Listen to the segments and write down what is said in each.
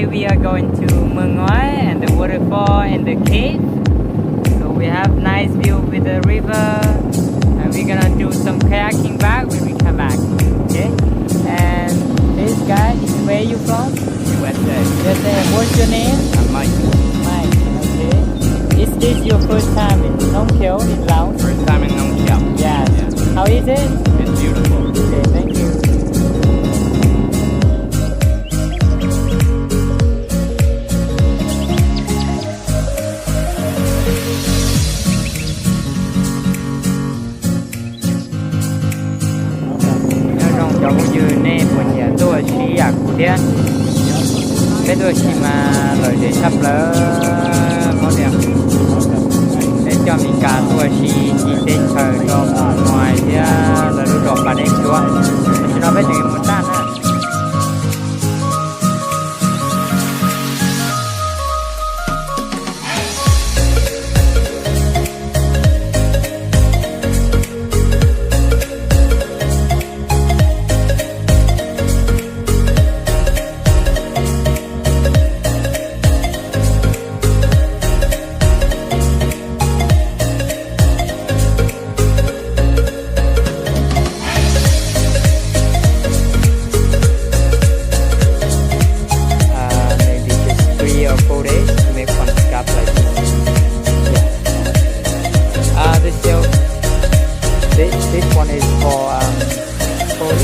Today we are going to MuangNgoi and the waterfall and the cave. So we have nice view with the river, and we're gonna do some kayaking back when we come back. Okay? And this guy, where are you from? USA. USA. What's your name? I'm Mike. Mike. Okay. Is this your first time in Nongkhiaw in Laos? First time in Nongkhiaw. Yes. Yeah. How is it? It's beautiful. Okay, thank you. Giống như nè của nhà tôi chỉ à cụ thế cái tôi chỉ mà lời để sắp lỡ có đẹp để cho mình cả tôi chỉ đến thời cho ngoài thế là lúc đọc là đem chúa thì nó phải được một tan á. This one is for 40.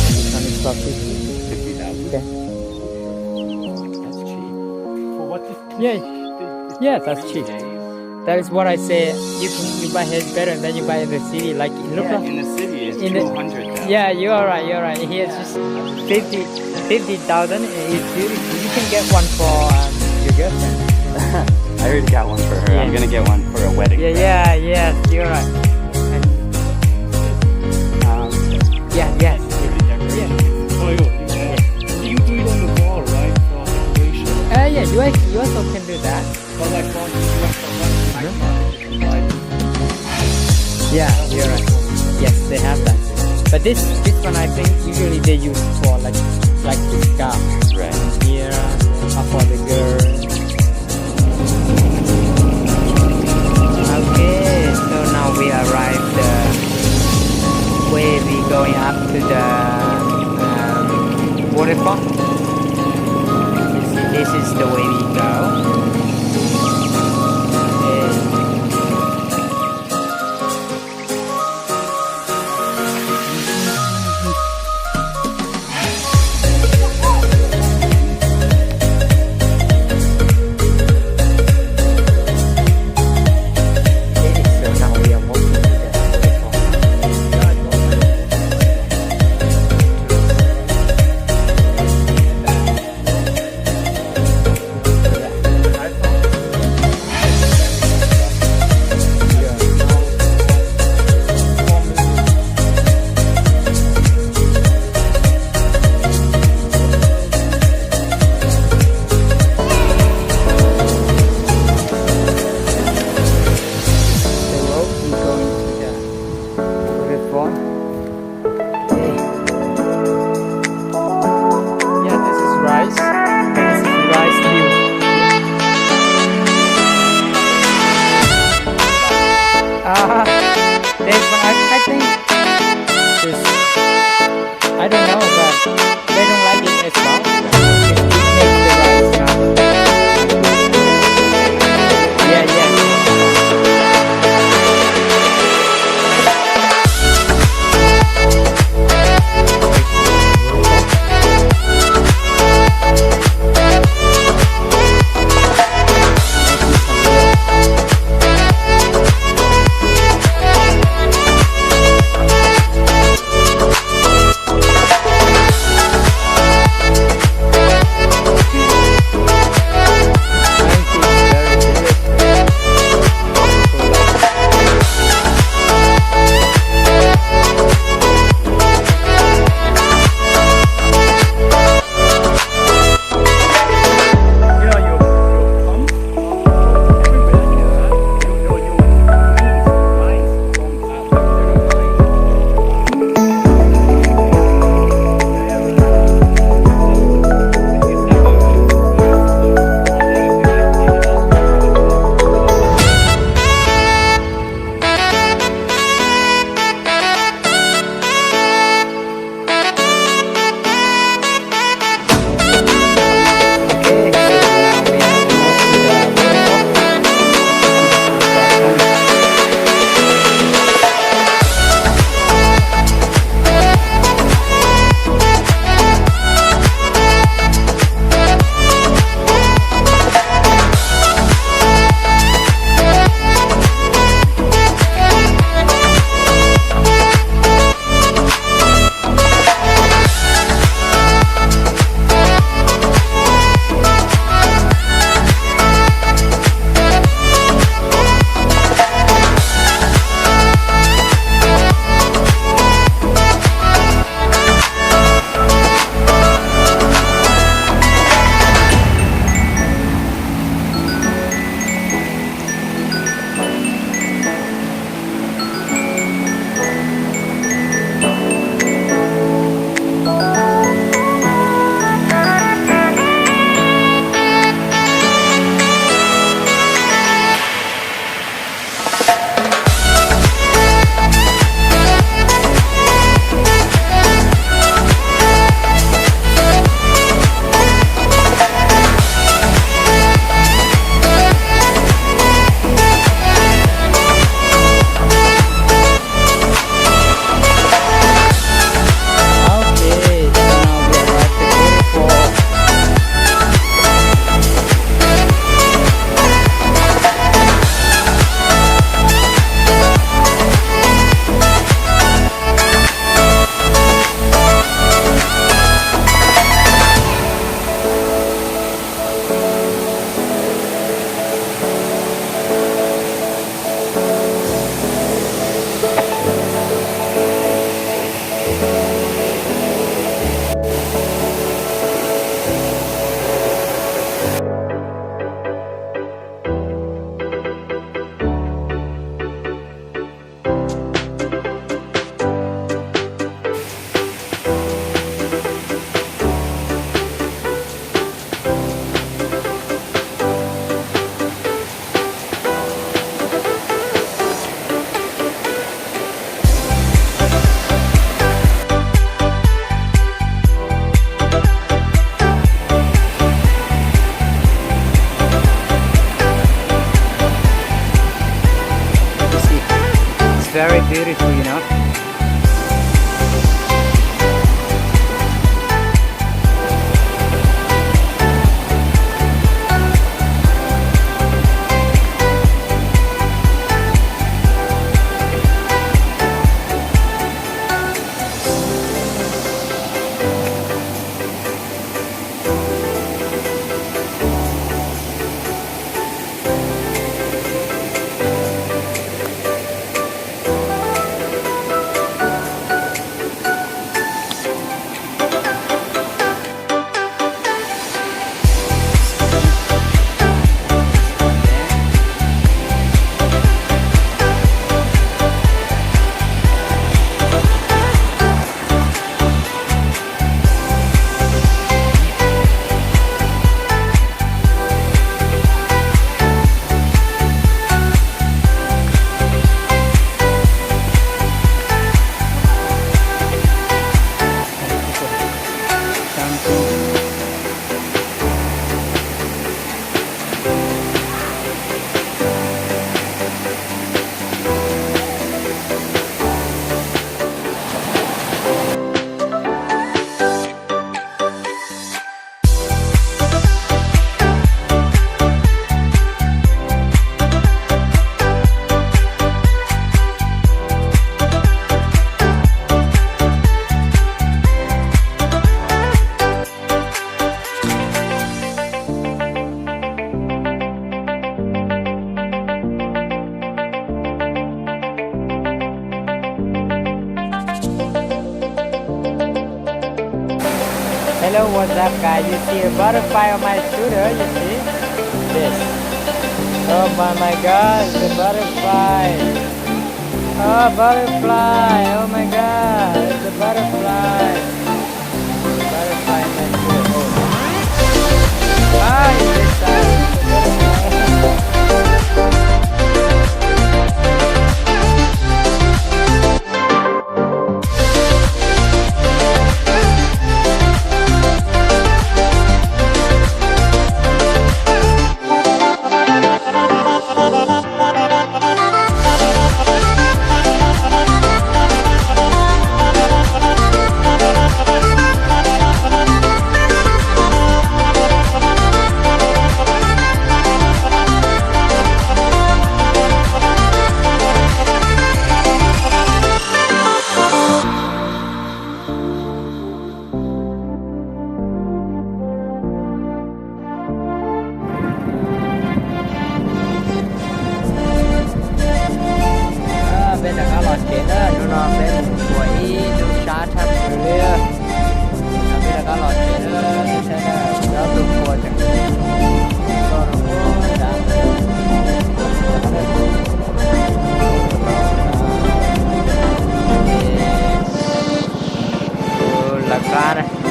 This one is for 50,000. Okay. That's cheap. For what this? Yeah, that's cheap. That is what I say. You buy here better than you buy in the city. Like look Yeah, like in the city it's in the- 200,000. yeah, you are right. You're right. Here it's just 50,000. It's beautiful. You can get one for your girlfriend. I already got one for her. Yeah. I'm gonna get one for a wedding. Yeah. You're right. And, yes. Oh, you do it on the wall, right? For decoration. Yeah. You also can do that. But like for like, Yeah, you're right. Yes, they have that. But this one I think usually they use for like the scarf. Right. Here for the girl. Okay, so now we arrived where we going up to the waterfall. This is the way we go. I think this, I don't know, but they don't like it as well. It makes the rice Hello, what's up, guys? You see a butterfly on my scooter? You see this? Oh my God, it's a butterfly. Oh, butterfly. Oh my God, it's a butterfly. Butterfly in my scooter. Oh. Ah, it's this side. It's a butterfly. เป็นแต่ก็หลอดเกตดูนอนเป็นหัวอีดูชาร์ทำเรื่อยเป็นแต่ก็หลอดเกตใช่แล้วดูหัวจังก็รู้จังหลักการนะ